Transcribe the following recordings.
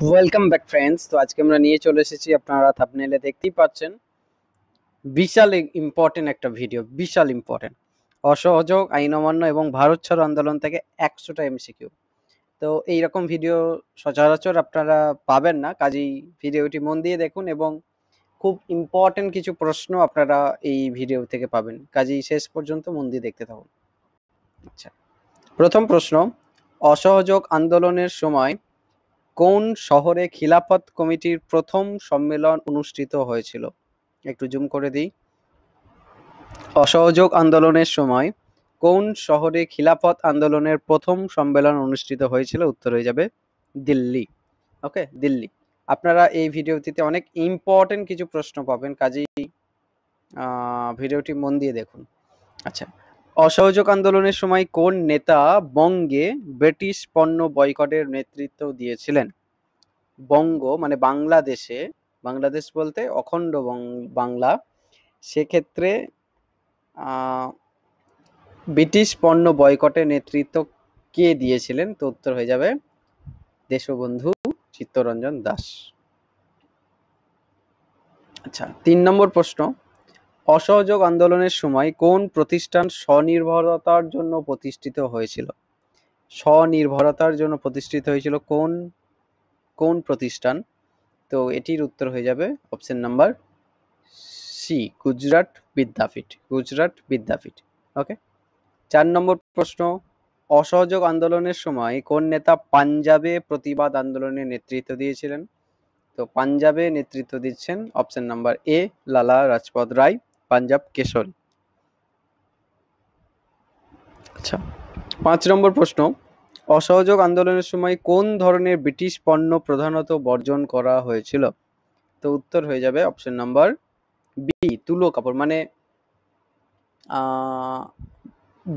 Welcome back friends. তো আজকে আমরা নিয়ে চলে এসেছি, আপনারা থাম্বনেইলে দেখতেই পাচ্ছেন, বিশাল ইম্পর্টেন্ট একটা ভিডিও, বিশাল ইম্পর্টেন্ট। অসহযোগ, আইন অমান্য এবং ভারত ছাড়ো আন্দোলন থেকে 100টা এমসিকিউ। তো এইরকম ভিডিও সচরাচর আপনারা পাবেন না, কাজেই ভিডিওটি মন দিয়ে দেখুন এবং খুব ইম্পর্টেন্ট কিছু প্রশ্ন আপনারা এই ভিডিও থেকে পাবেন, কাজেই শেষ পর্যন্ত মন দিয়ে দেখতে থাকুন। আচ্ছা, প্রথম প্রশ্ন, অসহযোগ আন্দোলনের সময় কোন শহরে খিলাফত কমিটির প্রথম সম্মেলন অনুষ্ঠিত হয়েছিল? একটু জুম করে দিই। অসহযোগ আন্দোলনের সময় কোন শহরে খিলাফত আন্দোলনের প্রথম সম্মেলন অনুষ্ঠিত হয়েছিল? উত্তর হয়ে যাবে দিল্লি। ওকে, দিল্লি। আপনারা এই ভিডিওটিতে অনেক ইম্পর্টেন্ট কিছু প্রশ্ন পাবেন, কাজেই ভিডিওটি মন দিয়ে দেখুন। আচ্ছা, অসহযোগ আন্দোলনের সময় কোন নেতা বঙ্গে ব্রিটিশ পণ্য বয়কটের নেতৃত্ব দিয়েছিলেন? বঙ্গ মানে বাংলাদেশে, বাংলাদেশ বলতে অখণ্ড বাংলা, সেক্ষেত্রে ব্রিটিশ পণ্য বয়কটের নেতৃত্ব কে দিয়েছিলেন? তো উত্তর হয়ে যাবে দেশবন্ধু চিত্তরঞ্জন দাস। আচ্ছা, 3 নম্বর প্রশ্ন, অসহযোগ আন্দোলনের সময় কোন প্রতিষ্ঠান স্বনির্ভরতার জন্য প্রতিষ্ঠিত হয়েছিল? স্বনির্ভরতার জন্য প্রতিষ্ঠিত হয়েছিল কোন প্রতিষ্ঠান? তো এটির উত্তর হয়ে যাবে অপশন নাম্বার সি, গুজরাট বিদ্যাপীঠ। গুজরাট বিদ্যাপীঠ। ওকে। 4 নম্বর প্রশ্ন, অসহযোগ আন্দোলনের সময় কোন নেতা পাঞ্জাবে প্রতিবাদ আন্দোলনের নেতৃত্ব দিয়েছিলেন? তো পাঞ্জাবে নেতৃত্ব দিচ্ছেন অপশন নাম্বার এ, লালা রাজপথ রায়, পাঞ্জাব কেশরী। আচ্ছা, 5 নম্বর প্রশ্ন, অসহযোগ আন্দোলনের সময় কোন ধরনের ব্রিটিশ পণ্য প্রধানত বর্জন করা হয়েছিল? তো উত্তর হয়ে যাবে অপশন নাম্বার বি, তুলো কাপড়। মানে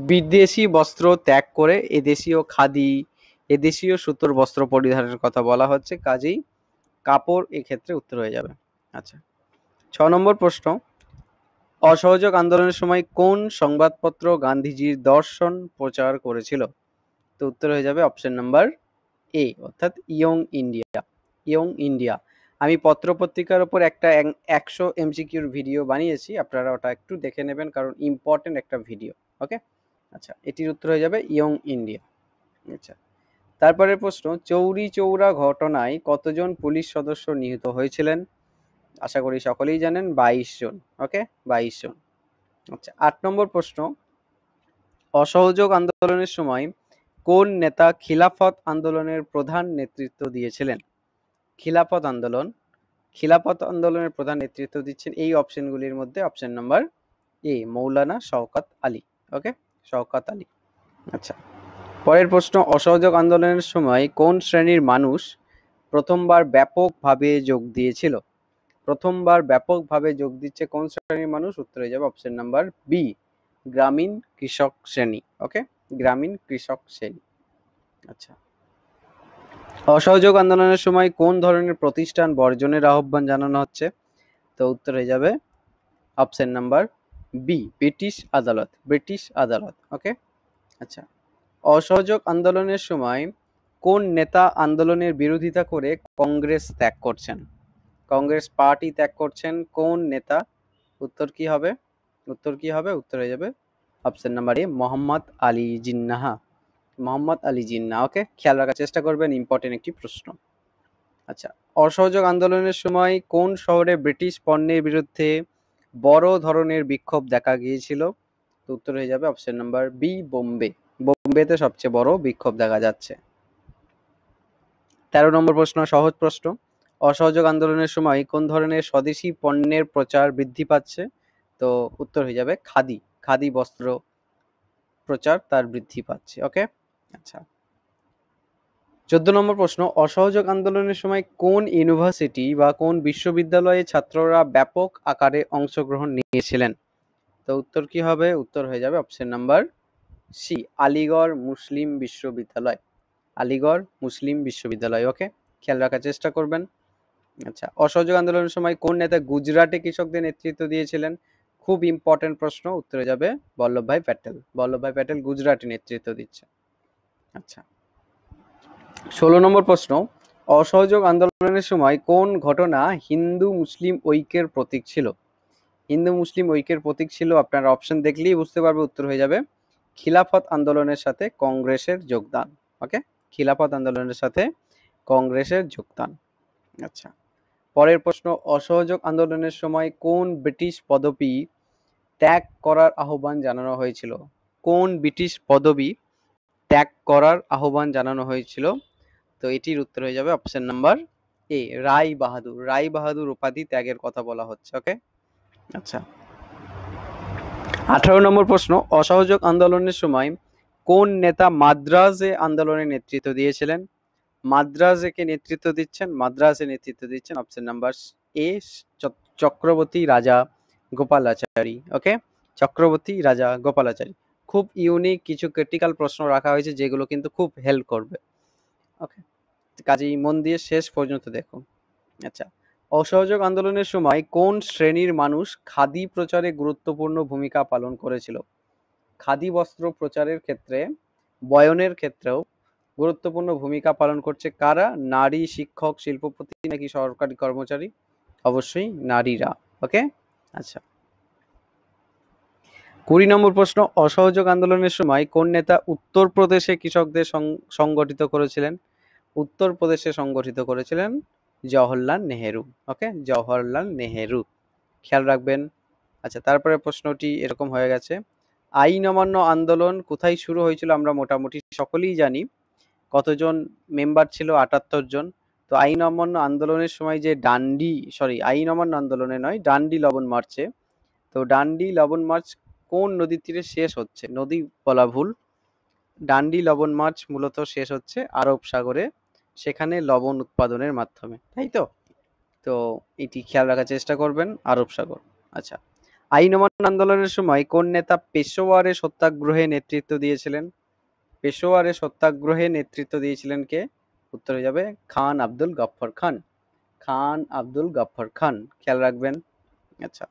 বিদেশি বস্ত্র ত্যাগ করে এদেশীয় খাদি, এদেশীয় সুতোর বস্ত্র পরিধানের কথা বলা হচ্ছে, কাজেই কাপড় এক্ষেত্রে উত্তর হয়ে যাবে। আচ্ছা, 6 নম্বর প্রশ্ন, অসহযোগ আন্দোলনের সময় কোন সংবাদপত্র গান্ধীজির দর্শন প্রচার করেছিল? তো উত্তর হয়ে যাবে অপশন নাম্বার এ, অর্থাৎ ইয়ং ইন্ডিয়া। Young India. আমি পত্রপত্রিকার উপর একটা 100 এমসিকিউর ভিডিও বানিয়েছি, আপনারা ওটা একটু দেখে নেবেন, কারণ ইম্পর্টেন্ট একটা ভিডিও। ওকে। আচ্ছা, এটির উত্তর হয়ে যাবে ইয়ং ইন্ডিয়া। আচ্ছা, তারপরের প্রশ্ন, চৌরি চৌরা ঘটনায় কতজন পুলিশ সদস্য নিহত হয়েছিলেন? আশা করি সকলেই জানেন, 22 জন। ওকে, 22 জন। আচ্ছা, 8 নম্বর প্রশ্ন, অসহযোগ আন্দোলনের সময় কোন নেতা খিলাফত আন্দোলনের প্রধান নেতৃত্ব দিয়েছিলেন? খিলাফত আন্দোলন, খিলাফত আন্দোলনের প্রধান নেতৃত্ব দিচ্ছেন এই অপশনগুলির মধ্যে অপশন নাম্বার এ, মৌলানা শওকত আলী। ওকে, শওকত আলী। আচ্ছা, পরের প্রশ্ন, অসহযোগ আন্দোলনের সময় কোন শ্রেণীর মানুষ প্রথমবার ব্যাপকভাবে যোগ দিয়েছিল? প্রথমবার ব্যাপকভাবে যোগ দিচ্ছে কোন শ্রেণীর মানুষ? উত্তর হয়ে যাবে অপশন নাম্বার বি, গ্রামীণ কৃষক শ্রেণী। ওকে, গ্রামীণ কৃষক শ্রেণী। আচ্ছা, অসহযোগ আন্দোলনের সময় কোন ধরনের প্রতিষ্ঠান বর্জনের আহ্বান জানানো হচ্ছে? তো উত্তর হয়ে যাবে অপশন নাম্বার বি, ব্রিটিশ আদালত। ব্রিটিশ আদালত। ওকে। আচ্ছা, অসহযোগ আন্দোলনের সময় কোন নেতা আন্দোলনের বিরোধিতা করে কংগ্রেস ত্যাগ করছেন? কংগ্রেস পার্টি ত্যাগ করছেন কোন নেতা? উত্তর কি হবে? উত্তর কি হবে? উত্তর হয়ে যাবে option number A, Mohammad Ali Jinnah. Mohammad Ali Jinnah. Okay, খেয়াল রাখার চেষ্টা করবেন, ইম্পর্টেন্ট একটি প্রশ্ন। আচ্ছা, অসহযোগ আন্দোলনের সময় কোন শহরে ব্রিটিশ পণ্যের বিরুদ্ধে বড় ধরনের বিক্ষোভ দেখা গিয়েছিল? তো উত্তর হয়ে যাবে অপশন নাম্বার বি, বোম্বে। বোম্বেতে সবচেয়ে বড় বিক্ষোভ দেখা যাচ্ছে। 13 নম্বর প্রশ্ন, সহজ প্রশ্ন, অসহযোগ আন্দোলনের সময় কোন ধরনের স্বদেশি পণ্যের প্রচার বৃদ্ধি পাচ্ছে? তো উত্তর হয়ে যাবে খাদি। খাদি বস্ত্র প্রচার তার বৃদ্ধি পাচ্ছে। ওকে। আচ্ছা, 14 নম্বর প্রশ্ন, অসহযোগ আন্দোলনের সময় কোন ইউনিভার্সিটি বা কোন বিশ্ববিদ্যালয়ে ছাত্ররা ব্যাপক আকারে অংশগ্রহণ নিয়েছিলেন? তো উত্তর কি হবে? উত্তর হয়ে যাবে অপশন নাম্বার সি, আলিগড় মুসলিম বিশ্ববিদ্যালয়। আলিগড় মুসলিম বিশ্ববিদ্যালয়। ওকে, খেয়াল রাখার চেষ্টা করবেন। আচ্ছা, অসহযোগ আন্দোলনের সময় কোন নেতা গুজরাটে কৃষকদের নেতৃত্ব দিয়েছিলেন? খুব ইম্পর্টেন্ট প্রশ্ন, উত্তরে যাবে বল্লভভাই প্যাটেল। বল্লভভাই প্যাটেল গুজরাটে নেতৃত্ব দিচ্ছে। আচ্ছা, 16 নম্বর প্রশ্ন, অসহযোগ আন্দোলনের সময় কোন ঘটনা হিন্দু মুসলিম ঐক্যের প্রতীক ছিল? হিন্দু মুসলিম ঐক্যের প্রতীক ছিল, আপনার অপশন দেখলেই বুঝতে পারবে, উত্তর হয়ে যাবে খিলাফত আন্দোলনের সাথে কংগ্রেসের যোগদান। ওকে, খিলাফত আন্দোলনের সাথে কংগ্রেসের যোগদান। আচ্ছা, পরের প্রশ্ন, অসহযোগ আন্দোলনের সময় কোন ব্রিটিশ পদবি ত্যাগ করার আহ্বান জানানো হয়েছিল? কোন ব্রিটিশ পদবি ত্যাগ করার আহ্বান জানানো হয়েছিল? তো এটির উত্তর হয়ে যাবে অপশন নাম্বার এ, রায় বাহাদুর। রায় বাহাদুর উপাধি ত্যাগের কথা বলা হচ্ছে। ওকে, আচ্ছা, 18 নম্বর প্রশ্ন, অসহযোগ আন্দোলনের সময় কোন নেতা মাদ্রাজে আন্দোলনের নেতৃত্ব দিয়েছিলেন? মাদ্রাজে নেতৃত্ব দিচ্ছেন অপশন নাম্বার এ, চক্রবর্তী রাজা গোপালাচারী। ওকে, চক্রবর্তী রাজা গোপালাচারী। খুব ইউনিক কিছু ক্রিটিক্যাল প্রশ্ন রাখা হয়েছে যেগুলো কিন্তু খুব হেল্প করবে। ওকে, কাজেই মন দিয়ে শেষ পর্যন্ত দেখো। আচ্ছা, অসহযোগ আন্দোলনের সময় কোন শ্রেণীর মানুষ খাদি প্রচারে গুরুত্বপূর্ণ ভূমিকা পালন করেছিল? খাদি বস্ত্র প্রচারের ক্ষেত্রে, বয়নের ক্ষেত্রেও গুরুত্বপূর্ণ ভূমিকা পালন করছে কারা? নারী, শিক্ষক, শিল্পপতি নাকি সরকারি কর্মচারী? অবশ্যই নারীরা। ওকে, আচ্ছা, 20 নম্বর প্রশ্ন, অসহযোগ আন্দোলনের সময় কোন নেতা উত্তরপ্রদেশে কৃষকদের সংগঠিত করেছিলেন? উত্তরপ্রদেশে সংগঠিত করেছিলেন জওহরলাল নেহেরু। ওকে, জওহরলাল নেহেরু, খেয়াল রাখবেন। আচ্ছা, তারপরে প্রশ্নটি এরকম হয়ে গেছে, আইন অমান্য আন্দোলন কোথায় শুরু হয়েছিল? আমরা মোটামুটি সকলেই জানি। কতজন মেম্বার ছিল? 78 জন। তো আইন অমান্য আন্দোলনের সময় যে আইন অমান্য আন্দোলনে নয়, ডান্ডি লবণ মার্চে, তো ডান্ডি লবণ মার্চ কোন নদীর তীরে শেষ হচ্ছে? নদী বলা ভুল, ডান্ডি লবণ মার্চ মূলত শেষ হচ্ছে আরব সাগরে, সেখানে লবণ উৎপাদনের মাধ্যমে, তাই তো? তো এটি খেয়াল রাখার চেষ্টা করবেন, আরব সাগর। আচ্ছা, আইন অমান্য আন্দোলনের সময় কোন নেতা পেশোয়ারে সত্যাগ্রহে নেতৃত্ব দিয়েছিলেন? পেশোয়ারে সত্যাগ্রহে নেতৃত্ব দিয়েছিলেন কে? উত্তর হয়ে যাবে খান আব্দুল গফফর খান। খান আব্দুল গফফর খান, খেয়াল রাখবেন। আচ্ছা,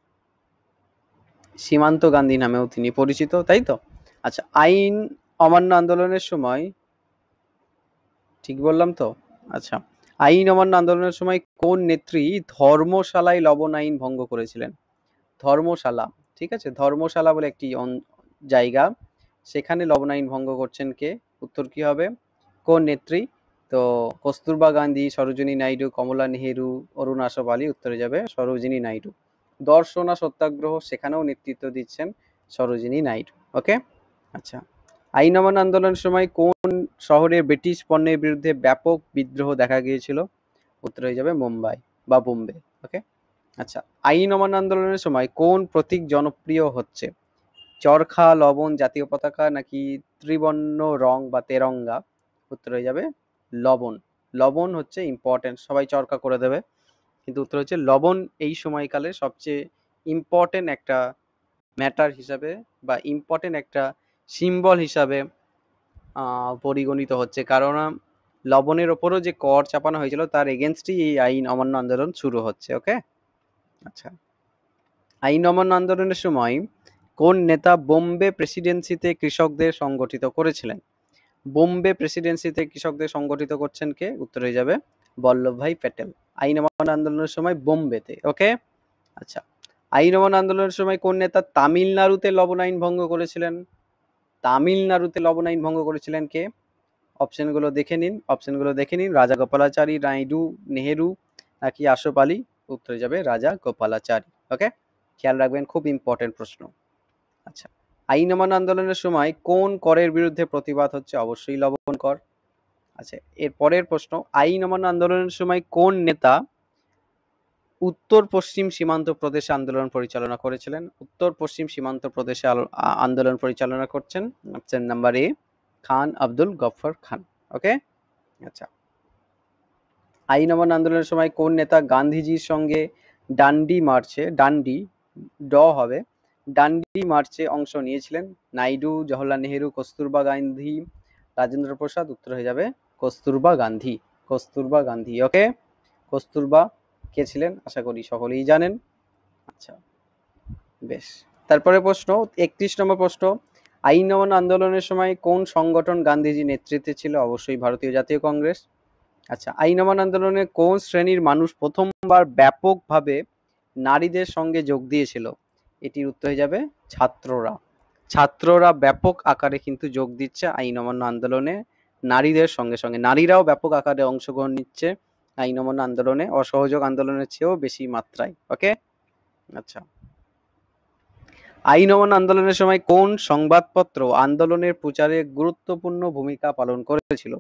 সীমান্ত গান্ধী নামেও তিনি পরিচিত, তাই তো? আচ্ছা, আইন অমান্য আন্দোলনের সময়, ঠিক বললাম তো? আচ্ছা, আইন অমান্য আন্দোলনের সময় কোন নেত্রী ধর্মশালায় লবণ আইন ভঙ্গ করেছিলেন? ধর্মশালা, ঠিক আছে, ধর্মশালা বলে একটি জায়গা, সেখানে লবণ আইন ভঙ্গ করছেন কে? উত্তর কি হবে? কোন নেত্রী? তো কস্তুরবা গান্ধী, সরোজিনী নাইডু, কমলা নেহেরু, অরুণ আসফ আলী। উত্তরে যাবে সরোজিনী নাইডু। দর্শনা সত্যাগ্রহ, সেখানেও নেতৃত্ব দিচ্ছেন সরোজিনী নাইডু। ওকে, আচ্ছা, আইন অমান্য আন্দোলনের সময় কোন শহরে ব্রিটিশ পণ্যের বিরুদ্ধে ব্যাপক বিদ্রোহ দেখা গিয়েছিল? উত্তর হয়ে যাবে মুম্বাই বা বোম্বে। ওকে, আচ্ছা, আইন অমান্য আন্দোলনের সময় কোন প্রতীক জনপ্রিয় হচ্ছে? চরখা, লবণ, জাতীয় পতাকা নাকি ত্রিবর্ণ রং বা তেরঙ্গা? উত্তর হয়ে যাবে লবণ। লবণ হচ্ছে ইম্পর্টেন্ট, সবাই চরকা করে দেবে, কিন্তু উত্তর হচ্ছে লবণ এই সময়কালে সবচেয়ে ইম্পর্টেন্ট একটা ম্যাটার হিসাবে বা ইম্পর্টেন্ট একটা সিম্বল হিসাবে পরিগণিত হচ্ছে, কারণ লবণের ওপরও যে কর চাপানো হয়েছিল তার এগেনস্টই এই আইন অমান্য আন্দোলন শুরু হচ্ছে। ওকে, আচ্ছা, আইন অমান্য আন্দোলনের সময় কোন নেতা বোম্বে প্রেসিডেন্সিতে কৃষকদের সংগঠিত করেছিলেন? বোম্বে প্রেসিডেন্সিতে কৃষকদের সংগঠিত করছেন কে? উত্তর হয়ে যাবে বল্লভভাই প্যাটেল। আইন অমান্য আন্দোলনের সময় বোম্বেতে। ওকে, আচ্ছা, আইন অমান্য আন্দোলনের সময় কোন নেতা তামিলনাড়ুতে লবণ আইন ভঙ্গ করেছিলেন? তামিলনাড়ুতে লবণ আইন ভঙ্গ করেছিলেন কে? অপশনগুলো দেখে নিন, রাজা গোপালাচারী, নাইডু, নেহেরু নাকি আসফ আলী? উত্তরে যাবে রাজা গোপালাচারী। ওকে, খেয়াল রাখবেন, খুব ইম্পর্টেন্ট প্রশ্ন। আচ্ছা, আইন অমান্য আন্দোলনের সময় কোন করের বিরুদ্ধে প্রতিবাদ হচ্ছে? অবশ্যই লবণ কর। আচ্ছা, এর পরের প্রশ্ন, আইন অমান্য আন্দোলনের সময় কোন নেতা উত্তর পশ্চিম সীমান্ত প্রদেশে আন্দোলন পরিচালনা করেছিলেন? উত্তর পশ্চিম সীমান্ত প্রদেশে আন্দোলন পরিচালনা করছেন অপশন নাম্বার এ, খান আব্দুল গফফর খান। ওকে, আচ্ছা, আইন অমান্য আন্দোলনের সময় কোন নেতা গান্ধীজির সঙ্গে ডান্ডি ড হবে, ডান্ডি মার্চে অংশ নিয়েছিলেন? নাইডু, জওহরলাল নেহেরু, কস্তুরবা গান্ধী, রাজেন্দ্র প্রসাদ? উত্তর হয়ে যাবে কস্তুরবা গান্ধী। কস্তুরবা গান্ধী। ওকে, কস্তুরবা কে ছিলেন আশা করি সকলেই জানেন। আচ্ছা, বেশ, তারপরে প্রশ্ন 31 নম্বর প্রশ্ন, আইন অমান্য আন্দোলনের সময় কোন সংগঠন গান্ধীজি নেতৃত্বে ছিল? অবশ্যই ভারতীয় জাতীয় কংগ্রেস। আচ্ছা, আইন অমান্য আন্দোলনে কোন শ্রেণীর মানুষ প্রথমবার ব্যাপকভাবে নারীদের সঙ্গে যোগ দিয়েছিল? এটির উত্তর হয়ে যাবে ছাত্ররা। ছাত্ররা ব্যাপক আকারে কিন্তু যোগ দিচ্ছে আইন অমান্য আন্দোলনে, নারীদের সঙ্গে সঙ্গে নারীরাও ব্যাপক আকারে অংশগ্রহণ নিচ্ছে আইন অমান্য আন্দোলনে, অসহযোগ আন্দোলনের চেয়েও বেশি মাত্রায়। ওকে, আচ্ছা। আইন অমান্য আন্দোলনের সময় কোন সংবাদপত্র আন্দোলনের প্রচারে গুরুত্বপূর্ণ ভূমিকা পালন করেছিল?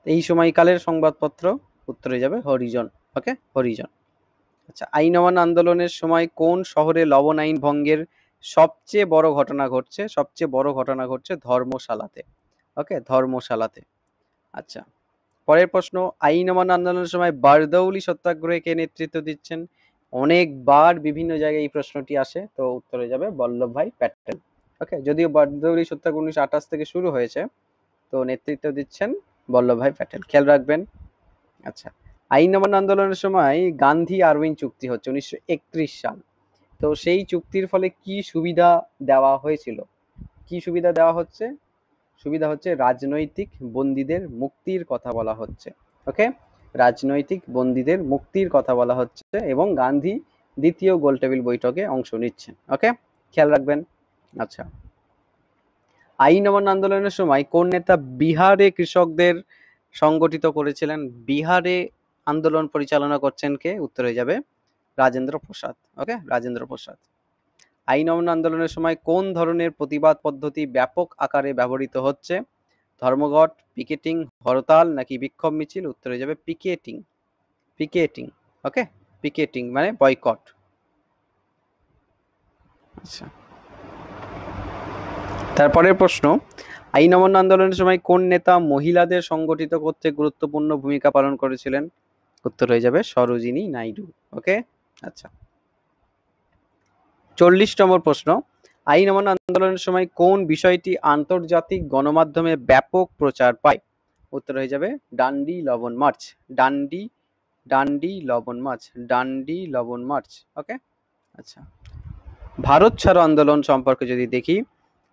এই সময়কালের সংবাদপত্র উত্তরে যাবে হরিজন। ওকে, হরিজন। আচ্ছা, আইন অমান্য আন্দোলনের সময় কোন শহরে লবণ আইন ভঙ্গের সবচেয়ে বড় ঘটনা ঘটছে? সবচেয়ে বড় ঘটনা ঘটছে ধর্মশালাতে। ওকে, ধর্মশালাতে। আচ্ছা, পরের প্রশ্ন, আইন অমান্য আন্দোলনের সময় বারদৌলি সত্যাগ্রহে কে নেতৃত্ব দিচ্ছেন? অনেকবার বিভিন্ন জায়গায় এই প্রশ্নটি আসে, তো উত্তরে যাবে বল্লভভাই প্যাটেল। ওকে, যদিও বারদৌলি সত্যাগ্রহ 1928 থেকে শুরু হয়েছে, তো নেতৃত্ব দিচ্ছেন বল্লভভাই প্যাটেল, খেয়াল রাখবেন। আচ্ছা, আইন অমান্য আন্দোলনের সময় গান্ধী আরউইন চুক্তি হচ্ছে 1931 সাল, তো সেই চুক্তির ফলে কি সুবিধা দেওয়া হয়েছিল? কি সুবিধা দেওয়া হচ্ছে? সুবিধা হচ্ছে রাজনৈতিক বন্দীদের মুক্তির কথা বলা হচ্ছে। ওকে, রাজনৈতিক বন্দীদের মুক্তির কথা বলা হচ্ছে এবং গান্ধী দ্বিতীয় গোলটেবিল বৈঠকে অংশ নিচ্ছেন। ওকে, খেয়াল রাখবেন। আচ্ছা, আইন অমান্য আন্দোলনের সময় কোন নেতা বিহারে কৃষকদের সংগঠিত করেছিলেন? বিহারে আন্দোলন পরিচালনা করছেন কে? উত্তর হয়ে যাবে রাজেন্দ্র প্রসাদ। ওকে, রাজেন্দ্র প্রসাদ। আইন অমান্য আন্দোলনের সময় কোন ধরনের প্রতিবাদ পদ্ধতি ব্যাপক আকারে ব্যবহৃত হচ্ছে? ধর্মঘট, পিকেটিং, হরতাল নাকি বিক্ষোভ মিছিল? উত্তর হয়ে যাবে পিকেটিং। পিকেটিং। ওকে, পিকেটিং মানে বয়কট। আচ্ছা, তারপরের প্রশ্ন, আইন অমান্য আন্দোলনের সময় কোন নেতা মহিলাদের সংগঠিত করতে গুরুত্বপূর্ণ ভূমিকা পালন করেছিলেন? উত্তর হয়ে যাবে সরোজিনী নাইডু। ওকে, আচ্ছা। 40 নম্বর প্রশ্ন, আইন অমান্য আন্দোলনের সময় কোন বিষয়টি আন্তর্জাতিক গণমাধ্যমে ব্যাপক প্রচার পায়? উত্তর হয়ে যাবে ডান্ডি লবণ মার্চ। ডান্ডি ডান্ডি লবণ মার্চ। ডান্ডি লবণ মার্চ। ওকে, আচ্ছা। ভারত ছাড়ো আন্দোলন সম্পর্কে যদি দেখি,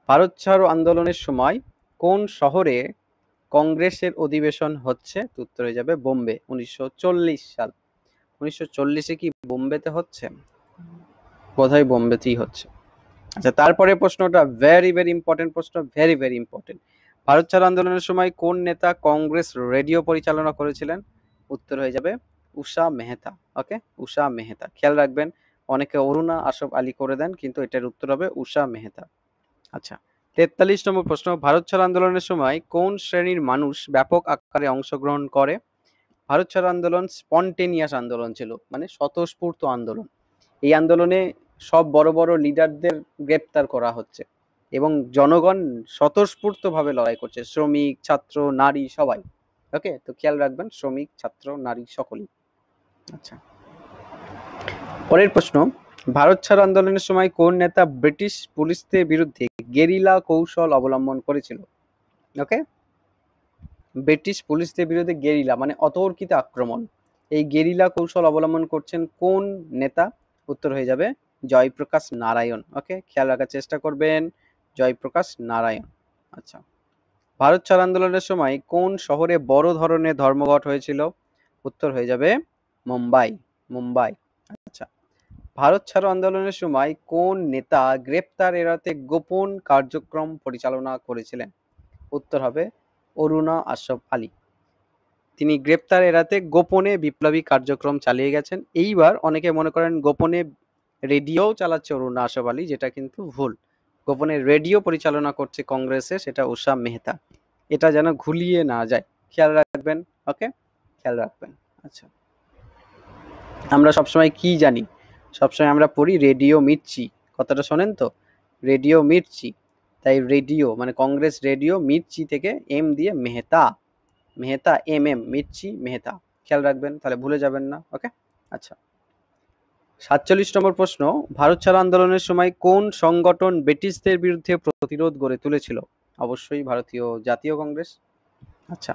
ভারত ছাড়ো আন্দোলনের সময় কোন শহরে কংগ্রেসের অধিবেশন হচ্ছে? উত্তর হয়ে যাবে বোম্বে, 1940 সাল। 1940-এ কি বোম্বেতে হচ্ছে? বোধহয় বোম্বেতেই হচ্ছে। আচ্ছা, তারপরে প্রশ্নটা ভেরি ভেরি ইম্পর্টেন্ট প্রশ্ন, ভেরি ভেরি ইম্পর্টেন্ট। ভারত ছাড়ো আন্দোলনের সময় কোন নেতা কংগ্রেস রেডিও পরিচালনা করেছিলেন? উত্তর হয়ে যাবে উষা মেহতা। ওকে, উষা মেহতা, খেয়াল রাখবেন। অনেকে অরুণা আসফ আলী করে দেন, কিন্তু এটার উত্তর হবে উষা মেহতা। আচ্ছা, 43 নম্বর প্রশ্ন, ভারত ছাড়ো আন্দোলনের সময় কোন শ্রেণীর মানুষ ব্যাপক আকারে অংশগ্রহণ করে? ভারত ছাড়ো আন্দোলন স্পন্টেনিয়াস আন্দোলন ছিল, মানে স্বতঃস্ফূর্ত আন্দোলন। এই আন্দোলনে সব বড় বড় লিডারদের গ্রেপ্তার করা হচ্ছে এবং জনগণ স্বতঃস্ফূর্তভাবে লড়াই করছে, শ্রমিক, ছাত্র, নারী সবাই। ওকে, তো খেয়াল রাখবেন, শ্রমিক, ছাত্র, নারী সকলেই। আচ্ছা, পরের প্রশ্ন, ভারত ছাড়ো আন্দোলনের সময় কোন নেতা ব্রিটিশ পুলিশদের বিরুদ্ধে গেরিলা কৌশল অবলম্বন করেছিল? ওকে, ব্রিটিশ পুলিশদের বিরুদ্ধে গেরিলা মানে অতর্কিত আক্রমণ, এই গেরিলা কৌশল অবলম্বন করছেন কোন নেতা? উত্তর হয়ে যাবে জয়প্রকাশ নারায়ণ। ওকে, খেয়াল রাখার চেষ্টা করবেন, জয়প্রকাশ নারায়ণ। আচ্ছা, ভারত ছাড় আন্দোলনের সময় কোন শহরে বড় ধরনের ধর্মঘট হয়েছিল? উত্তর হয়ে যাবে মুম্বাই। মুম্বাই। আচ্ছা, ভারত ছাড়ো আন্দোলনের সময় কোন নেতা গ্রেপ্তার এড়াতে গোপন কার্যক্রম পরিচালনা করেছিলেন? উত্তর হবে অরুণা আশরাফ আলী। তিনি গ্রেপ্তার এড়াতে গোপনে বিপ্লবী কার্যক্রম চালিয়ে গেছেন। এইবার অনেকে মনে করেন গোপনে রেডিও চালাচ্ছে অরুণা আশরাফ আলী, যেটা কিন্তু ভুল। গোপনে রেডিও পরিচালনা করছে কংগ্রেসে, সেটা উষা মেহতা। এটা যেন ঘুলিয়ে না যায়, খেয়াল রাখবেন। ওকে, খেয়াল রাখবেন। আচ্ছা, আমরা সবসময় কি জানি? সবসময় আমরা পড়ি রেডিও মির্চি, কথাটা শোনেন তো, রেডিও মির্চি। তাই রেডিও মানে কংগ্রেস রেডিও, মির্চি থেকে এম দিয়ে মেহতা, মেহতা এম এম, মির্চি মেহতা, খেয়াল রাখবেন, তাহলে ভুলে যাবেন না। ওকে, আচ্ছা। 47 নম্বর প্রশ্ন, ভারত ছাড়ো আন্দোলনের সময় কোন সংগঠন ব্রিটিশদের বিরুদ্ধে প্রতিরোধ গড়ে তুলেছিল? অবশ্যই ভারতীয় জাতীয় কংগ্রেস। আচ্ছা,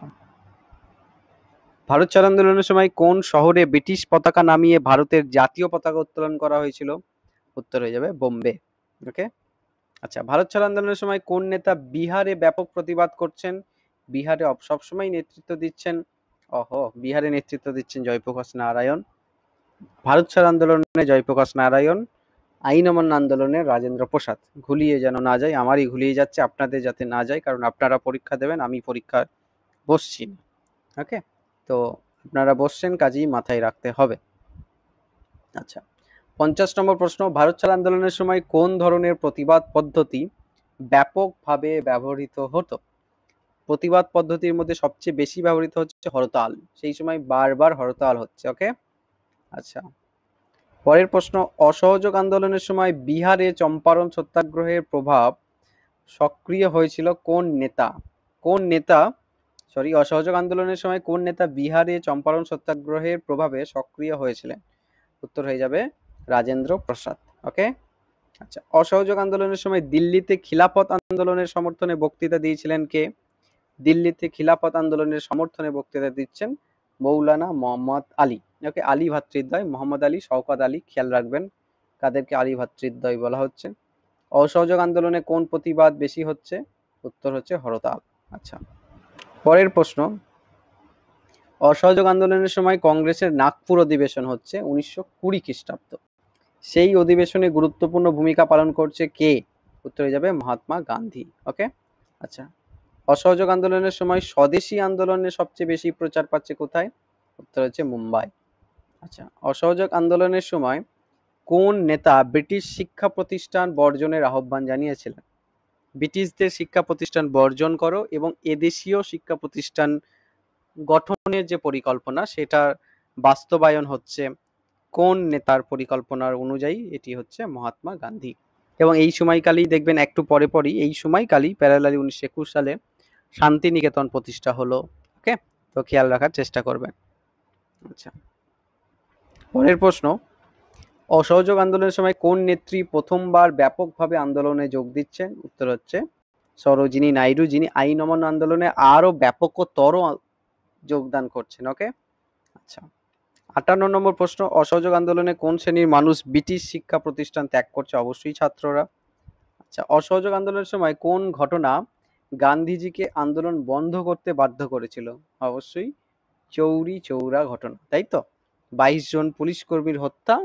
ভারত ছাড়ো আন্দোলনের সময় কোন শহরে ব্রিটিশ পতাকা নামিয়ে ভারতের জাতীয় পতাকা উত্তোলন করা হয়েছিল? উত্তর হয়ে যাবে বোম্বে। ওকে, আচ্ছা, ভারত ছাড়ো আন্দোলনের সময় কোন নেতা বিহারে ব্যাপক প্রতিবাদ করছেন? বিহারে সবসময় নেতৃত্ব দিচ্ছেন বিহারে নেতৃত্ব দিচ্ছেন জয়প্রকাশ নারায়ণ, ভারত ছাড় আন্দোলনে জয়প্রকাশ নারায়ণ, আইন অমান্য আন্দোলনে রাজেন্দ্র প্রসাদ। ঘুলিয়ে যেন না যায়, আমারই ঘুলিয়ে যাচ্ছে, আপনাদের যাতে না যায়, কারণ আপনারা পরীক্ষা দেবেন, আমি পরীক্ষা বসছি। ওকে, তো আপনারা বসছেন, কাজেই মাথায় রাখতে হবে। আচ্ছা, 50 নম্বর প্রশ্ন, ভারত ছাড় আন্দোলনের সময় কোন ধরনের প্রতিবাদ পদ্ধতি ব্যাপকভাবে ব্যবহৃত হতো? প্রতিবাদ পদ্ধতির মধ্যে সবচেয়ে বেশি ব্যবহৃত হচ্ছে হরতাল, সেই সময় বারবার হরতাল হচ্ছে। ওকে, আচ্ছা, পরের প্রশ্ন, অসহযোগ আন্দোলনের সময় বিহারে চম্পারণ সত্যাগ্রহের প্রভাব সক্রিয় হয়েছিল কোন নেতা? অসহযোগ আন্দোলনের সময় কোন নেতা বিহারে চম্পারণ সত্যাগ্রহের প্রভাবে সক্রিয় হয়েছিলেন? উত্তর হয়ে যাবে রাজেন্দ্র প্রসাদ। ওকে, আচ্ছা, অসহযোগ আন্দোলনের সময় দিল্লিতে খিলাফত আন্দোলনের সমর্থনে বক্তৃতা দিয়েছিলেন কে? দিল্লিতে খিলাফত আন্দোলনের সমর্থনে বক্তৃতা দিচ্ছেন মৌলানা মোহাম্মদ আলী। ওকে, আলী ভাতৃদ্বয়, মোহাম্মদ আলী, শওকত আলী, খেয়াল রাখবেন কাদেরকে আলী ভাতৃদ্বয় বলা হচ্ছে। অসহযোগ আন্দোলনে কোন প্রতিবাদ বেশি হচ্ছে? উত্তর হচ্ছে হরতাল। আচ্ছা, পরের প্রশ্ন, অসহযোগ আন্দোলনের সময় কংগ্রেসের নাগপুর অধিবেশন হচ্ছে 1920 খ্রিস্টাব্দ, সেই অধিবেশনে গুরুত্বপূর্ণ ভূমিকা পালন করছে কে? উত্তর হয়ে যাবে মহাত্মা গান্ধী। ওকে, আচ্ছা, অসহযোগ আন্দোলনের সময় স্বদেশী আন্দোলনের সবচেয়ে বেশি প্রচার পাচ্ছে কোথায়? উত্তর হচ্ছে মুম্বাই। আচ্ছা, অসহযোগ আন্দোলনের সময় কোন নেতা ব্রিটিশ শিক্ষা প্রতিষ্ঠান বর্জনের আহ্বান জানিয়েছিলেন? ব্রিটিশদের শিক্ষা প্রতিষ্ঠান বর্জন করো এবং এদেশীয় শিক্ষা প্রতিষ্ঠান গঠনের যে পরিকল্পনা সেটার বাস্তবায়ন হচ্ছে কোন নেতার পরিকল্পনার অনুযায়ী? এটি হচ্ছে মহাত্মা গান্ধী। এবং এই সময়কালেই দেখবেন একটু পরে পরই এই সময়কালেই প্যারালালি 1921 সালে শান্তিনিকেতন প্রতিষ্ঠা হলো। ওকে, তো খেয়াল রাখার চেষ্টা করবেন। আচ্ছা, পরের প্রশ্ন, অসহযোগ আন্দোলনের সময় কোন নেত্রী প্রথমবার ব্যাপকভাবে আন্দোলনে যোগ দিচ্ছেন? উত্তর হচ্ছে সরোজিনী নাইডু, যিনি আইন অমান্য আন্দোলনে আরো ব্যাপকতর যোগদান করছেন। ওকে, আচ্ছা, 58 নম্বর প্রশ্ন, অসহযোগ আন্দোলনে কোন শ্রেণীর মানুষ ব্রিটিশ শিক্ষা প্রতিষ্ঠান ত্যাগ করছে? অবশ্যই ছাত্ররা। আচ্ছা, অসহযোগ আন্দোলনের সময় কোন ঘটনা গান্ধীজিকে আন্দোলন বন্ধ করতে বাধ্য করেছিল? অবশ্যই চৌরি চৌরা ঘটনা, তাই তো? 22 জন পুলিশ কর্মীর হত্যা,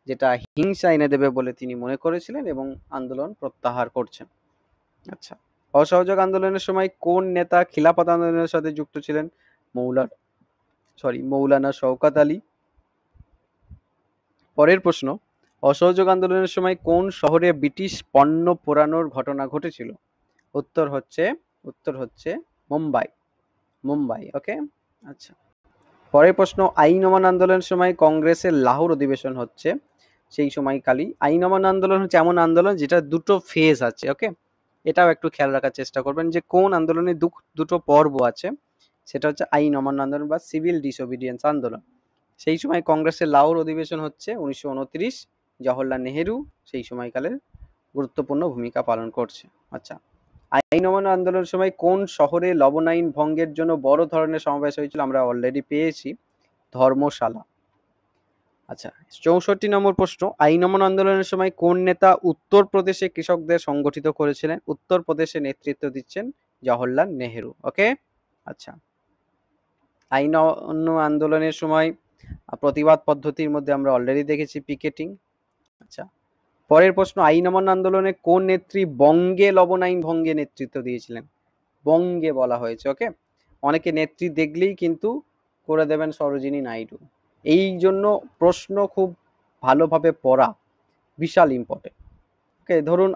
যেটা হিংসা এনে দেবে বলে তিনি মনে করেছিলেন এবং আন্দোলন প্রত্যাহার করছেন। আচ্ছা, অসহযোগ আন্দোলনের সময় কোন নেতা খিলাফত আন্দোলনের সাথে যুক্ত ছিলেন? মৌলানা শওকত আলী। পরের প্রশ্ন, অসহযোগ আন্দোলনের সময় কোন শহরে ব্রিটিশ পণ্য পোড়ানোর ঘটনা ঘটেছিল? উত্তর হচ্ছে মুম্বাই। ওকে, আচ্ছা, পরের প্রশ্ন, আইন অমান্য আন্দোলনের সময় কংগ্রেসের লাহোর অধিবেশন হচ্ছে সেই সময়কালই। আইন অমান্য আন্দোলন হচ্ছে এমন আন্দোলন যেটা দুটো ফেজ আছে। ওকে, এটাও একটু খেয়াল রাখার চেষ্টা করবেন যে কোন আন্দোলনে দুটো পর্ব আছে। সেটা হচ্ছে আইন অমান্য আন্দোলন বা সিভিল ডিসোবিডিয়েন্স আন্দোলন। সেই সময় কংগ্রেসের লাহোর অধিবেশন হচ্ছে 1929, জওহরলাল নেহেরু সেই সময়কালের গুরুত্বপূর্ণ ভূমিকা পালন করছে। আচ্ছা, আইন অমান্য আন্দোলনের সময় কোন শহরে লবণ আইন ভঙ্গের জন্য বড় ধরনের সমাবেশ হয়েছিল? আমরা অলরেডি পেয়েছি, ধর্মশালা। আচ্ছা, 64 নম্বর প্রশ্ন, আইন অমান্য আন্দোলনের সময় কোন নেতা উত্তরপ্রদেশে কৃষকদের সংগঠিত করেছিলেন? উত্তরপ্রদেশে নেতৃত্ব দিচ্ছেন জওহরলাল নেহেরু। ওকে, আচ্ছা, আইন অমান্য আন্দোলনের সময় প্রতিবাদ পদ্ধতির মধ্যে আমরা অলরেডি দেখেছি পিকেটিং। আচ্ছা, পরের প্রশ্ন, আইন অমান্য আন্দোলনে কোন নেত্রী বঙ্গে লবণ আইন ভঙ্গে নেতৃত্ব দিয়েছিলেন? বঙ্গে বলা হয়েছে। ওকে, অনেকে নেত্রী দেখলেই কিন্তু করে দেবেন সরোজিনী নাইডু। এই জন্য প্রশ্ন খুব ভালোভাবে পড়া বিশাল ইম্পর্টেন্ট। ওকে, ধরুন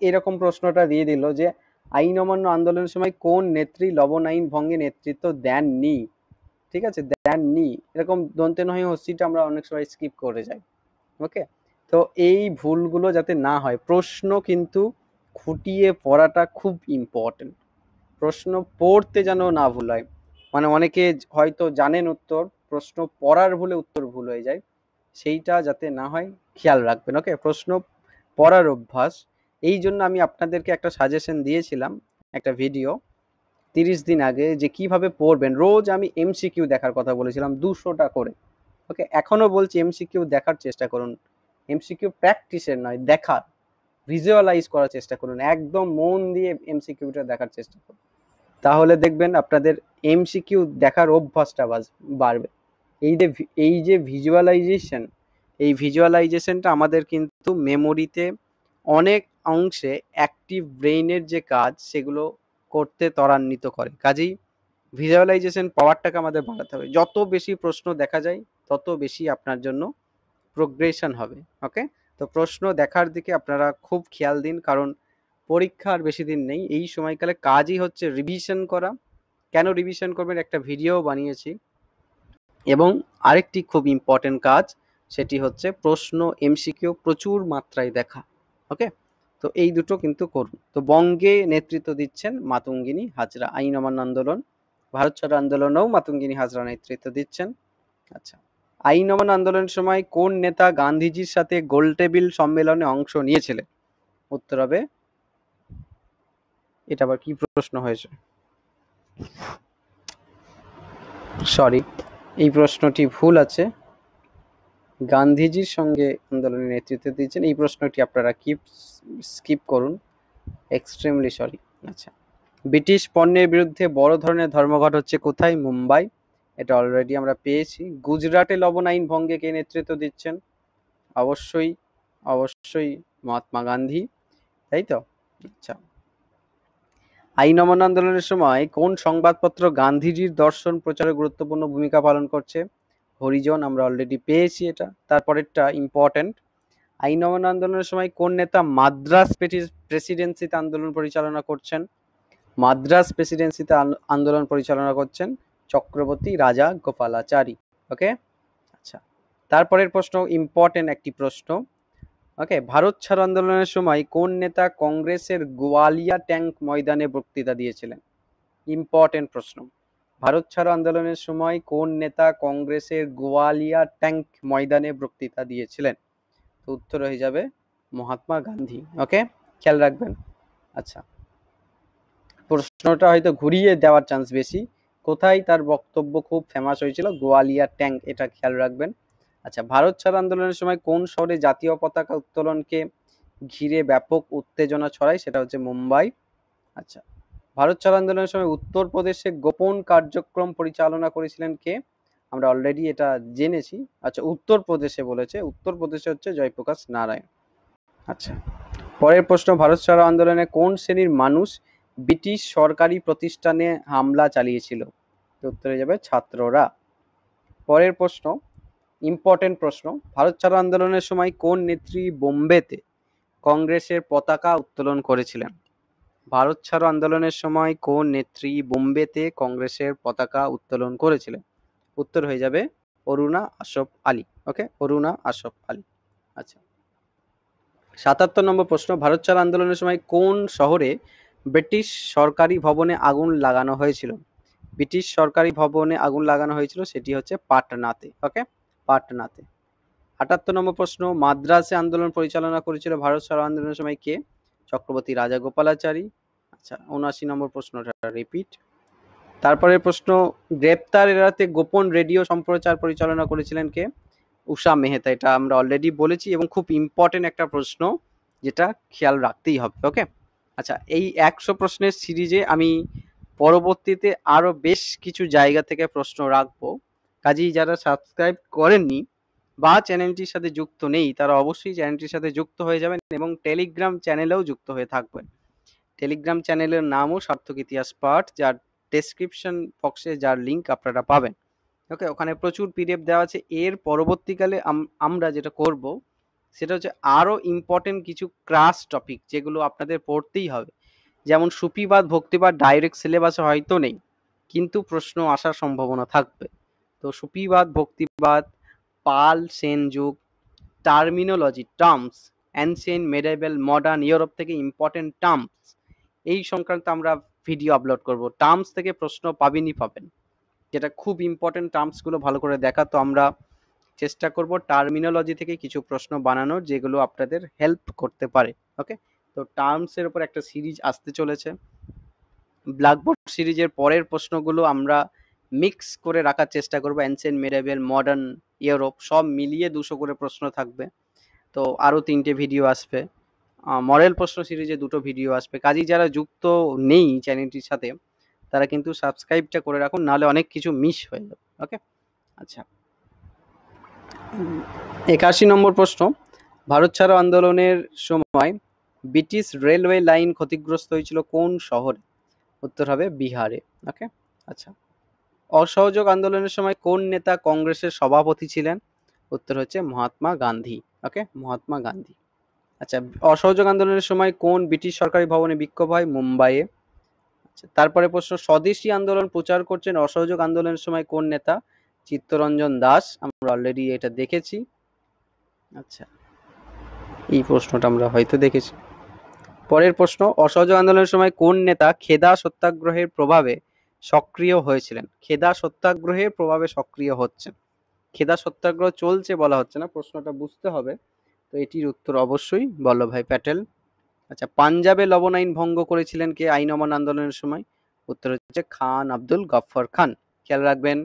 এরকম প্রশ্নটা দিয়ে দিল যে আইন অমান্য আন্দোলনের সময় কোন নেত্রী লবণ আইন ভঙ্গে নেতৃত্ব দেননি? ঠিক আছে, দেননি, এরকম দন্তে নয় হস্যিটা আমরা অনেক সময় স্কিপ করে যাই। ওকে, তো এই ভুলগুলো যাতে না হয়, প্রশ্ন কিন্তু খুঁটিয়ে পড়াটা খুব ইম্পর্টেন্ট। প্রশ্ন পড়তে যেন না ভুল হয়, মানে অনেকে হয়তো জানেন উত্তর, প্রশ্ন পড়ার ভুলে উত্তর ভুল হয়ে যায়, সেইটা যাতে না হয় খেয়াল রাখবেন। ওকে, প্রশ্ন পড়ার অভ্যাস। এই জন্য আমি আপনাদেরকে একটা সাজেশন দিয়েছিলাম, একটা ভিডিও 30 দিন আগে, যে কিভাবে পড়বেন। রোজ আমি এমসিকিউ দেখার কথা বলেছিলাম 200টা করে। ওকে, এখনো বলছি এমসিকিউ দেখার চেষ্টা করুন, এমসিকিউ প্র্যাকটিসের নয়, দেখার, ভিজুয়ালাইজ করার চেষ্টা করুন, একদম মন দিয়ে এমসিকিউটা দেখার চেষ্টা করুন, তাহলে দেখবেন আপনাদের এমসিকিউ দেখার অভ্যাসটা বাড়বে। এই যে ভিজুয়ালাইজেশন, এই ভিজুয়ালাইজেশনটা আমাদের কিন্তু মেমোরিতে অনেক অংশে অ্যাক্টিভ ব্রেইনের যে কাজ সেগুলো করতে ত্বরান্বিত করে। কাজেই ভিজুয়ালাইজেশন পাওয়ারটাকে আমাদের বাড়াতে হবে। যত বেশি প্রশ্ন দেখা যায় তত বেশি আপনার জন্য প্রোগ্রেশন হবে। ওকে, তো প্রশ্ন দেখার দিকে আপনারা খুব খেয়াল দিন, কারণ পরীক্ষা আর বেশি দিন নেই। এই সময়কালে কাজই হচ্ছে রিভিশন করা। কেন রিভিশন করবেন, একটা ভিডিও বানিয়েছি। এবং আরেকটি খুব ইম্পর্টেন্ট কাজ, সেটি হচ্ছে প্রশ্ন এমসিকিউ প্রচুর মাত্রায় দেখা। ওকে, তো এই দুটো কিন্তু করুন। তো বঙ্গে নেতৃত্ব দিচ্ছেন মাতঙ্গিনী হাজরা, আইন অমান্য আন্দোলন, ভারত ছাড়ো আন্দোলনেও মাতঙ্গিনী হাজরা নেতৃত্ব দিচ্ছেন। আচ্ছা, আইন অমান্য আন্দোলনের সময় কোন নেতা গান্ধীজির সাথে গোলটেবিল সম্মেলনে অংশ নিয়েছিলেন? উত্তর হবে, এটা আবার কি প্রশ্ন হয়েছে, সরি এই প্রশ্নটি ভুল আছে। গান্ধীজির সঙ্গে আন্দোলনের নেতৃত্ব দিয়েছেন, এই প্রশ্নটি আপনারা স্কিপ করুন, এক্সট্রিমলি সরি। আচ্ছা, ব্রিটিশ পণ্যের বিরুদ্ধে বড় ধরনের ধর্মঘট হচ্ছে কোথায়? মুম্বাই, এটা অলরেডি আমরা পেয়েছি। গুজরাটে লবণ আইন ভঙ্গে কে নেতৃত্ব দিচ্ছেন? অবশ্যই অবশ্যই মহাত্মা গান্ধী, তাই তো? আচ্ছা, আইন অমান্য আন্দোলনের সময় কোন সংবাদপত্র গান্ধীজির দর্শন প্রচারে গুরুত্বপূর্ণ ভূমিকা পালন করছে? হরিজন, আমরা অলরেডি পেয়েছি এটা। তারপরেরটা ইম্পর্টেন্ট, আইন অমান্য আন্দোলনের সময় কোন নেতা মাদ্রাজ প্রেসিডেন্সিতে আন্দোলন পরিচালনা করছেন? মাদ্রাজ প্রেসিডেন্সিতে আন্দোলন পরিচালনা করছেন চক্রবর্তী রাজা গোপালাচারী। ওকে, আচ্ছা, তারপরের প্রশ্ন ইম্পর্টেন্ট একটি প্রশ্ন। ওকে, ভারত ছাড়ো আন্দোলনের সময় কোন নেতা কংগ্রেসের গোয়ালিয়া ট্যাঙ্ক ময়দানে বক্তৃতা দিয়েছিলেন? ইম্পর্টেন্ট প্রশ্ন, ভারত ছাড়ো আন্দোলনের সময় কোন নেতা কংগ্রেসের গোয়ালিয়া ট্যাঙ্ক ময়দানে বক্তৃতা দিয়েছিলেন? তো উত্তর হয়ে যাবে মহাত্মা গান্ধী। ওকে, খেয়াল রাখবেন। আচ্ছা, প্রশ্নটা হয়তো ঘুরিয়ে দেওয়ার চান্স বেশি, কোথায় তার বক্তব্য খুব ফেমাস হয়েছিল? গোয়ালিয়া ট্যাঙ্ক, এটা খেয়াল রাখবেন। আচ্ছা, ভারত ছাড়ো আন্দোলনের সময় কোন শহরে জাতীয় পতাকা উত্তোলনকে ঘিরে ব্যাপক উত্তেজনা ছড়ায়? সেটা হচ্ছে মুম্বাই। আচ্ছা, ভারত ছাড়ো আন্দোলনের সময় উত্তরপ্রদেশে গোপন কার্যক্রম পরিচালনা করেছিলেন কে? আমরা অলরেডি এটা জেনেছি। আচ্ছা, উত্তরপ্রদেশে বলেছে, উত্তরপ্রদেশে হচ্ছে জয়প্রকাশ নারায়ণ। আচ্ছা, পরের প্রশ্ন, ভারত ছাড়ো আন্দোলনে কোন শ্রেণীর মানুষ ব্রিটিশ সরকারি প্রতিষ্ঠানে হামলা চালিয়েছিল? উত্তর হয়ে যাবে ছাত্ররা। পরের প্রশ্ন ইম্পর্টেন্ট প্রশ্ন, ভারত ছাড়ো আন্দোলনের সময় কোন নেত্রী বোম্বেতে কংগ্রেসের পতাকা উত্তোলন করেছিলেন? ভারত ছাড়ো আন্দোলনের সময় কোন নেত্রী বোম্বেতে কংগ্রেসের পতাকা উত্তোলন করেছিলেন? উত্তর হয়ে যাবে অরুণা আশফ আলী। ওকে, অরুণা আশফ আলী। আচ্ছা, ৭৭ নম্বর প্রশ্ন, ভারত ছাড়ো আন্দোলনের সময় কোন শহরে ব্রিটিশ সরকারি ভবনে আগুন লাগানো হয়েছিল? ব্রিটিশ সরকারি ভবনে আগুন লাগানো হয়েছিল, সেটি হচ্ছে পাটনাতে। ওকে, পাটনাতে। ৭৮ নম্বর প্রশ্ন, মাদ্রাসে আন্দোলন পরিচালনা করেছিল ভারত ছাড়ো আন্দোলনের সময় কে? চক্রবর্তী রাজা গোপালাচারী। আচ্ছা, ৭৯ নম্বর প্রশ্নটা রিপিট। তারপরের প্রশ্ন, গ্রেপ্তার এড়াতে গোপন রেডিও সম্প্রচার পরিচালনা করেছিলেন কে? উষা মেহতা, এটা আমরা অলরেডি বলেছি এবং খুব ইম্পর্টেন্ট একটা প্রশ্ন, যেটা খেয়াল রাখতেই হবে। ওকে, আচ্ছা, এই ১০০ প্রশ্নের সিরিজে আমি পরবর্তীতে আরো বেশ কিছু জায়গা থেকে প্রশ্ন রাখবো। কাজেই যারা সাবস্ক্রাইব করেননি বা চ্যানেলটির সাথে যুক্ত নেই, তারা অবশ্যই চ্যানেলটির সাথে যুক্ত হয়ে যাবেন এবং টেলিগ্রাম চ্যানেলেও যুক্ত হয়ে থাকবেন। টেলিগ্রাম চ্যানেলের নামও সার্থক ইতিহাস পাঠ, যার ডেসক্রিপশন বক্সে যার লিঙ্ক আপনারা পাবেন। ওকে, ওখানে প্রচুর পিডিএফ দেওয়া আছে। এর পরবর্তীকালে আমরা যেটা করব সেটা হচ্ছে আরো ইম্পর্টেন্ট কিছু ক্লাস টপিক, যেগুলো আপনাদের পড়তেই হবে। যেমন সুফিবাদ ভক্তিবাদ ডাইরেক্ট সিলেবাসে হয়তো নেই, কিন্তু প্রশ্ন আসার সম্ভাবনা থাকবে। তো সুফিবাদ ভক্তিবাদ, পাল সেন যুগ, terminology, terms, ancient মেডিয়েভাল modern Europe থেকে ইম্পর্টেন্ট টার্মস, এই সংক্রান্ত আমরা ভিডিও আপলোড করব। টার্মস থেকে প্রশ্ন পাবেনই পাবেন, যেটা খুব ইম্পর্টেন্ট টার্মসগুলো ভালো করে দেখা। তো আমরা চেষ্টা করব টার্মিনোলজি থেকে কিছু প্রশ্ন বানানোর, যেগুলো আপনাদের হেল্প করতে পারে। ওকে, তো টার্মসের উপর একটা সিরিজ আসতে চলেছে। ব্ল্যাকবোর্ড সিরিজের পরের প্রশ্নগুলো আমরা মিক্স করে রাখার চেষ্টা করব, অ্যানসিয়েন্ট মেডিয়েভাল মডার্ন ইউরোপ সব মিলিয়ে 200 করে প্রশ্ন থাকবে। তো আরও 3টে ভিডিও আসবে। মডেল প্রশ্ন সিরিজে 2টো ভিডিও আসবে। কাজেই যারা যুক্ত নেই চ্যানেলটির সাথে, তারা কিন্তু সাবস্ক্রাইবটা করে রাখুন, নাহলে অনেক কিছু মিস হয়ে যাবে। ওকে, আচ্ছা 81 নম্বর প্রশ্ন, ভারত ছাড়ো আন্দোলনের সময় ব্রিটিশ রেলওয়ে লাইন ক্ষতিগ্রস্ত হয়েছিল কোন শহরে? উত্তর হবে বিহারে। ওকে, আচ্ছা অসহযোগ আন্দোলনের সময় কোন নেতা কংগ্রেসের সভাপতি ছিলেন? উত্তর হচ্ছে মহাত্মা গান্ধী। ওকে, মহাত্মা গান্ধী। আচ্ছা অসহযোগ আন্দোলনের সময় কোন ব্রিটিশ সরকারি ভবনে বিক্ষোভ হয়? মুম্বাইয়ে। আচ্ছা তারপরে প্রশ্ন, স্বদেশী আন্দোলন প্রচার করছেন অসহযোগ আন্দোলনের সময় কোন নেতা? চিত্তরঞ্জন দাস, আমরা অলরেডি এটা দেখেছি। আচ্ছা এই প্রশ্নটা আমরা হয়তো দেখেছি। পরের প্রশ্ন, অসহযোগ আন্দোলনের সময় কোন নেতা খেদা সত্যাগ্রহের প্রভাবে সক্রিয় হয়েছিলেন? খেদা সত্যাগ্রহের প্রভাবে সক্রিয় হচ্ছেন, খেদা সত্যাগ্রহ চলছে বলা হচ্ছে না, প্রশ্নটা বুঝতে হবে। তো এটির উত্তর অবশ্যই বল্লভভাই প্যাটেল। আচ্ছা পাঞ্জাবে লবণ আইন ভঙ্গ করেছিলেন কে আইন অমান্য আন্দোলনের সময়? উত্তর হচ্ছে খান আব্দুল গফফর খান, খেয়াল রাখবেন।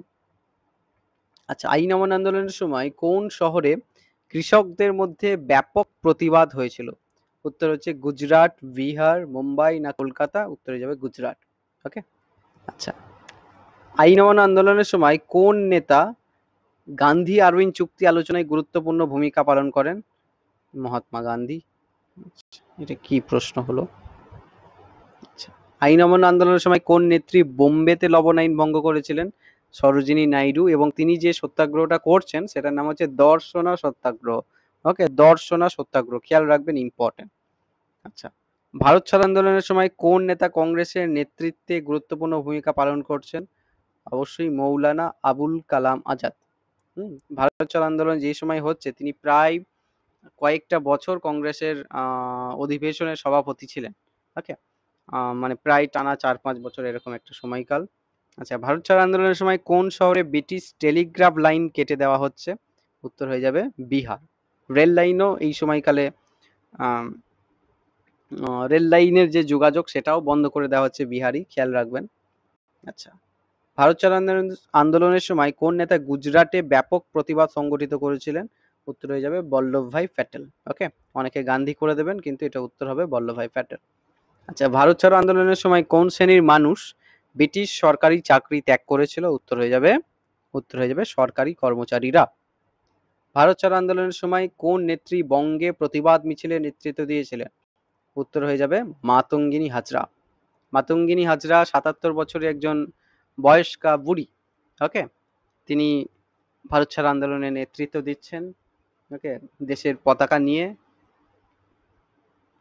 আচ্ছা আইন অমান্য আন্দোলনের সময় কোন শহরে কৃষকদের মধ্যে ব্যাপক প্রতিবাদ হয়েছিল? উত্তর হচ্ছে গুজরাট, বিহার, মুম্বাই না কলকাতা? উত্তরে যাবে গুজরাট। ওকে, আচ্ছা আইন অমান্য আন্দোলনের সময় কোন নেতা গান্ধী আরউইন চুক্তি আলোচনায় গুরুত্বপূর্ণ ভূমিকা পালন করেন? মহাত্মা গান্ধী। এটা কি প্রশ্ন হলো? আচ্ছা আইন অমান্য আন্দোলনের সময় কোন নেত্রী বোম্বেতে লবণ আইন ভঙ্গ করেছিলেন? সরোজিনী নাইডু, এবং তিনি যে সত্যাগ্রহটা করছেন সেটার নাম হচ্ছে দর্শনা সত্যাগ্রহ। ওকে, দর্শনা সত্যাগ্রহ, খেয়াল রাখবেন, ইম্পর্টেন্ট। আচ্ছা ভারত ছাড় আন্দোলনের সময় কোন নেতা কংগ্রেসের নেতৃত্বে গুরুত্বপূর্ণ ভূমিকা পালন করছেন? অবশ্যই মৌলানা আবুল কালাম আজাদ। ভারত ছাড় আন্দোলন যে সময় হচ্ছে তিনি প্রায় কয়েকটা বছর কংগ্রেসের অধিবেশনের সভাপতি ছিলেন। ওকে, মানে প্রায় টানা 4-5 বছর এরকম একটা সময়কাল। আচ্ছা ভারত ছাড় আন্দোলনের সময় কোন শহরে ব্রিটিশ টেলিগ্রাফ লাইন কেটে দেওয়া হচ্ছে? উত্তর হয়ে যাবে বিহার। রেল লাইনও এই সময়কালে রেল লাইনের যে যোগাযোগ সেটাও বন্ধ করে দেওয়া হচ্ছে বিহারই, খেয়াল রাখবেন। আচ্ছা ভারত ছাড় আন্দোলনের সময় কোন নেতা গুজরাটে ব্যাপক প্রতিবাদ সংগঠিত করেছিলেন? উত্তর হয়ে যাবে বল্লভভাই প্যাটেল। ওকে, অনেকে গান্ধী করে দেবেন কিন্তু এটা উত্তর হবে বল্লভভাই প্যাটেল। আচ্ছা ভারত ছাড়ো আন্দোলনের সময় কোন শ্রেণীর মানুষ ব্রিটিশ সরকারি চাকরি ত্যাগ করেছিল? উত্তর হয়ে যাবে সরকারি কর্মচারীরা। ভারত ছাড়ো আন্দোলনের সময় কোন নেত্রী বঙ্গে প্রতিবাদ মিছিলে নেতৃত্ব দিয়েছিলেন? উত্তর হয়ে যাবে মাতঙ্গিনী হাজরা। মাতঙ্গিনী হাজরা 77 বছরের একজন বয়স্কা বুড়ি। ওকে, তিনি ভারত ছাড়ো আন্দোলনে নেতৃত্ব দিচ্ছেন। ওকে, দেশের পতাকা নিয়ে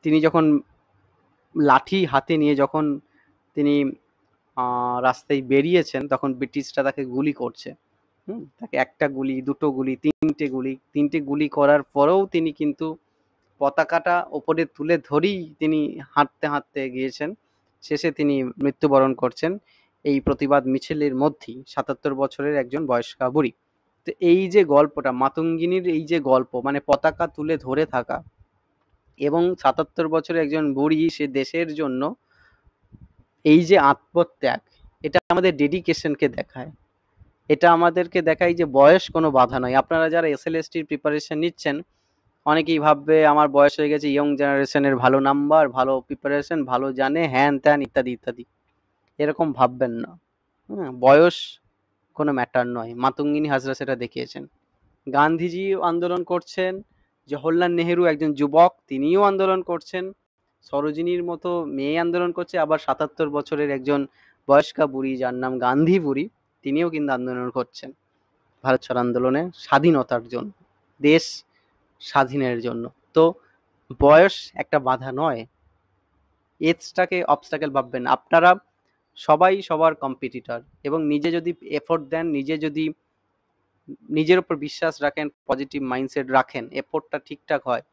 তিনি যখন লাঠি হাতে নিয়ে যখন তিনি রাস্তায় বেরিয়েছেন তখন ব্রিটিশরা তাকে গুলি করছে। তাকে একটা গুলি, দুটো গুলি, তিনটে গুলি করার পরেও তিনি কিন্তু পতাকাটা ওপরে তুলে ধরেই তিনি হাঁটতে হাঁটতে গিয়েছেন। শেষে তিনি মৃত্যুবরণ করছেন এই প্রতিবাদ মিছিলের মধ্যেই, 77 বছরের একজন বয়স্কা বুড়ি। তো এই যে গল্পটা মাতঙ্গিনীর, এই যে গল্প মানে পতাকা তুলে ধরে থাকা এবং 77 বছরের একজন বুড়ি সে দেশের জন্য এই যে আত্মত্যাগ, এটা আমাদের ডেডিকেশনকে দেখায়। এটা আমাদেরকে দেখায় যে বয়স কোনো বাধা নয়। আপনারা যারা এসএলএসটির প্রিপারেশন নিচ্ছেন অনেকেই ভাববে আমার বয়স হয়ে গেছে, ইয়ং জেনারেশনের ভালো নাম্বার, ভালো প্রিপারেশন, ভালো জানে, হ্যান ত্যান ইত্যাদি ইত্যাদি, এরকম ভাববেন না। বয়স কোনো ম্যাটার নয়, মাতঙ্গিনী হাজরা সেটা দেখিয়েছেন। গান্ধীজি আন্দোলন করছেন, জওহরলাল নেহেরু একজন যুবক তিনিও আন্দোলন করছেন, সরোজিনীর মতো মেয়ে আন্দোলন করছে, আবার 77 বছরের একজন বয়স্কা বুড়ি যার নাম গান্ধী বুড়ি তিনিও কিন্তু আন্দোলন করছেন ভারত ছাড় আন্দোলনে, স্বাধীনতার জন্য, দেশ স্বাধীনের জন্য। তো বয়স একটা বাধা নয়, এজটাকে অবস্টাকেল ভাববেন। আপনারা সবাই সবার কম্পিটিটর, এবং নিজে যদি এফোর্ট দেন, নিজে যদি নিজের উপর বিশ্বাস রাখেন, পজিটিভ মাইন্ডসেট রাখেন, এফোর্টটা ঠিকঠাক হয়,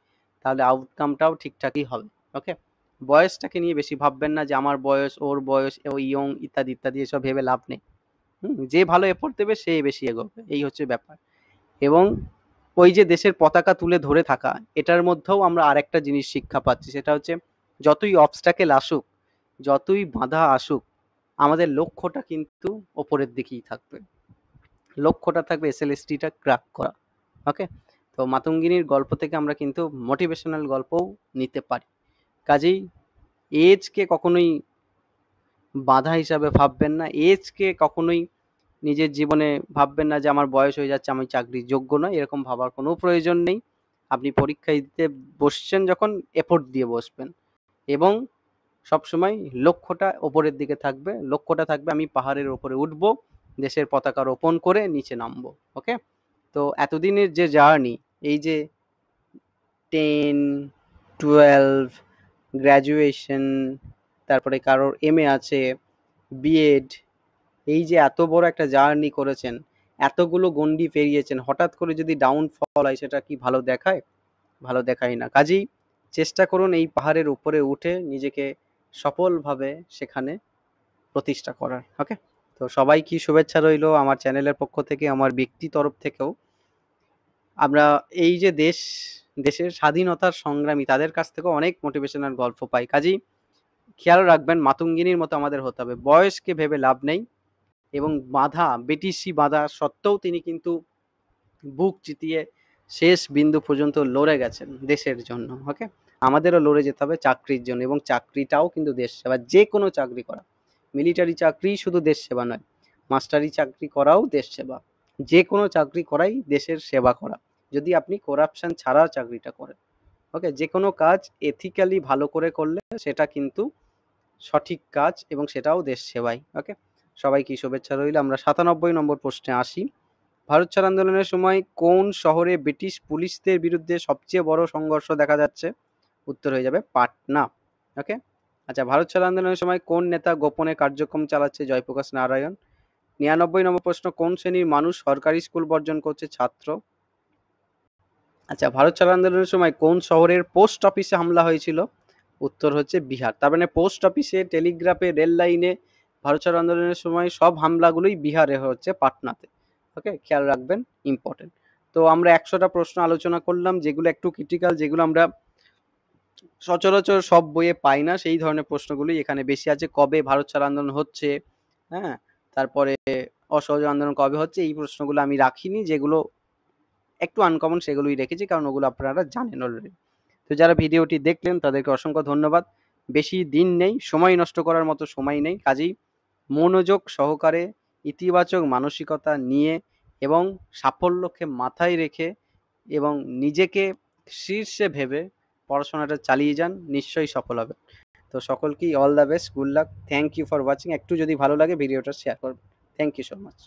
তাহলে আউটকামটাও ঠিকঠাকই হবে। ওকে, বয়সটাকে নিয়ে বেশি ভাববেন না যে আমার বয়স, ওর বয়স, ও ইয়ং ইত্যাদি ইত্যাদি, এসব ভেবে লাভ নেই। যে ভালো এফোর্ট দেবে সে বেশি এগোবে, এই হচ্ছে ব্যাপার। এবং ওই যে দেশের পতাকা তুলে ধরে থাকা, এটার মধ্যেও আমরা আরেকটা জিনিস শিক্ষা পাচ্ছি, সেটা হচ্ছে যতই অবস্টাকেল আসুক, যতই বাধা আসুক, আমাদের লক্ষ্যটা কিন্তু ওপরের দিকেই থাকবে। লক্ষ্যটা থাকবে এসএলএসটিটা ক্র্যাক করা। ওকে, তো মাতঙ্গিনীর গল্প থেকে আমরা কিন্তু মোটিভেশনাল গল্পও নিতে পারি। কাজেই এজকে কখনোই বাধা হিসাবে ভাববেন না। এজকে কখনোই নিজের জীবনে ভাববেন না যে আমার বয়স হয়ে যাচ্ছে, আমি চাকরির যোগ্য নই, এরকম ভাবার কোনো প্রয়োজন নেই। আপনি পরীক্ষা দিতে বসছেন যখন, এফোর্ট দিয়ে বসবেন এবং সবসময় লক্ষ্যটা ওপরের দিকে থাকবে। লক্ষ্যটা থাকবে আমি পাহাড়ের ওপরে উঠবো, দেশের পতাকা রোপণ করে নিচে নামবো। ওকে? তো এতদিনের যে জার্নি, এই যে 10, 12, গ্র্যাজুয়েশন, তারপরে কারোর এমএ আছে, বিএড, এই যে এত বড় একটা জার্নি করেছেন, এতগুলো গণ্ডি পেরিয়েছেন, হঠাৎ করে যদি ডাউনফল হয় সেটা কি ভালো দেখায়? ভালো দেখায় না। কাজেই চেষ্টা করুন এই পাহাড়ের উপরে উঠে নিজেকে সফলভাবে সেখানে প্রতিষ্ঠা করার। ওকে? তো সবাইকে শুভেচ্ছা রইলো আমার চ্যানেলের পক্ষ থেকে, আমার ব্যক্তি তরফ থেকেও। আমরা এই যে দেশের স্বাধীনতার সংগ্রামী, তাদের কাছ থেকেও অনেক মোটিভেশনাল গল্প পাই। কাজেই খেয়াল রাখবেন, মাতঙ্গিনীর মতো আমাদের হতে হবে। বয়সকে ভেবে লাভ নেই এবং ব্রিটিশি বাধা সত্ত্বেও তিনি কিন্তু বুক চিতিয়ে শেষ বিন্দু পর্যন্ত লড়ে গেছেন দেশের জন্য। ওকে? আমাদেরও লড়ে যেতে হবে চাকরির জন্য, এবং চাকরিটাও কিন্তু দেশ সেবা। যে কোনো চাকরি করা, মিলিটারি চাকরি শুধু দেশ সেবা নয়, মাস্টারি চাকরি করাও দেশ সেবা। যে কোনো চাকরি করাই দেশের সেবা করা, যদি আপনি করাপশন ছাড়া চাকরিটা করেন। ওকে? যে কোনো কাজ এথিক্যালি ভালো করে করলে সেটা কিন্তু সঠিক কাজ, এবং সেটাও দেশ সেবাই। ওকে? সবাইকে শুভেচ্ছা রইল। আমরা 97 নম্বর প্রশ্নে আসি। ভারত ছাড় আন্দোলনের সময় কোন শহরে ব্রিটিশ পুলিশদের বিরুদ্ধে সবচেয়ে বড় সংঘর্ষ দেখা যাচ্ছে? উত্তর হয়ে যাবে পাটনা। ওকে? আচ্ছা, ভারত ছাড় আন্দোলনের সময় কোন নেতা গোপনে কার্যক্রম চালাচ্ছে? জয়প্রকাশ নারায়ণ। 99 নম্বর প্রশ্ন, কোন শ্রেণীর মানুষ সরকারি স্কুল বর্জন করছে? ছাত্র। আচ্ছা, ভারত ছাড় আন্দোলনের সময় কোন শহরের পোস্ট অফিসে হামলা হয়েছিল? উত্তর হচ্ছে বিহার। তার মানে পোস্ট অফিসে, টেলিগ্রাফে, রেল লাইনে ভারত ছাড় আন্দোলনের সময় সব হামলাগুলোই বিহারে হচ্ছে, পাটনাতে। ওকে? খেয়াল রাখবেন, ইম্পর্টেন্ট। তো আমরা 100টা প্রশ্ন আলোচনা করলাম, যেগুলো একটু ক্রিটিক্যাল, যেগুলো আমরা সচরাচর সব বইয়ে পাই না, সেই ধরনের প্রশ্নগুলোই এখানে বেশি আছে। কবে ভারত ছাড় আন্দোলন হচ্ছে, হ্যাঁ, তারপরে অসহযোগ আন্দোলন কবে হচ্ছে, এই প্রশ্নগুলো আমি রাখিনি। যেগুলো একটু আনকমন সেগুলোই রেখেছি, কারণ ওগুলো আপনারা জানেন অলরেডি। তো যারা ভিডিওটি দেখলেন তাদেরকে অসংখ্য ধন্যবাদ। বেশি দিন নেই, সময় নষ্ট করার মতো সময় নেই। কাজেই মনোযোগ সহকারে, ইতিবাচক মানসিকতা নিয়ে এবং সাফল্যকে মাথায় রেখে এবং নিজেকে শীর্ষে ভেবে পড়াশোনাটা চালিয়ে যান, নিশ্চয়ই সফল হবে। তো সকলকেই all the best, good luck, thank you for watching. একটু যদি ভালো লাগে ভিডিওটা শেয়ার করবেন। Thank you so much.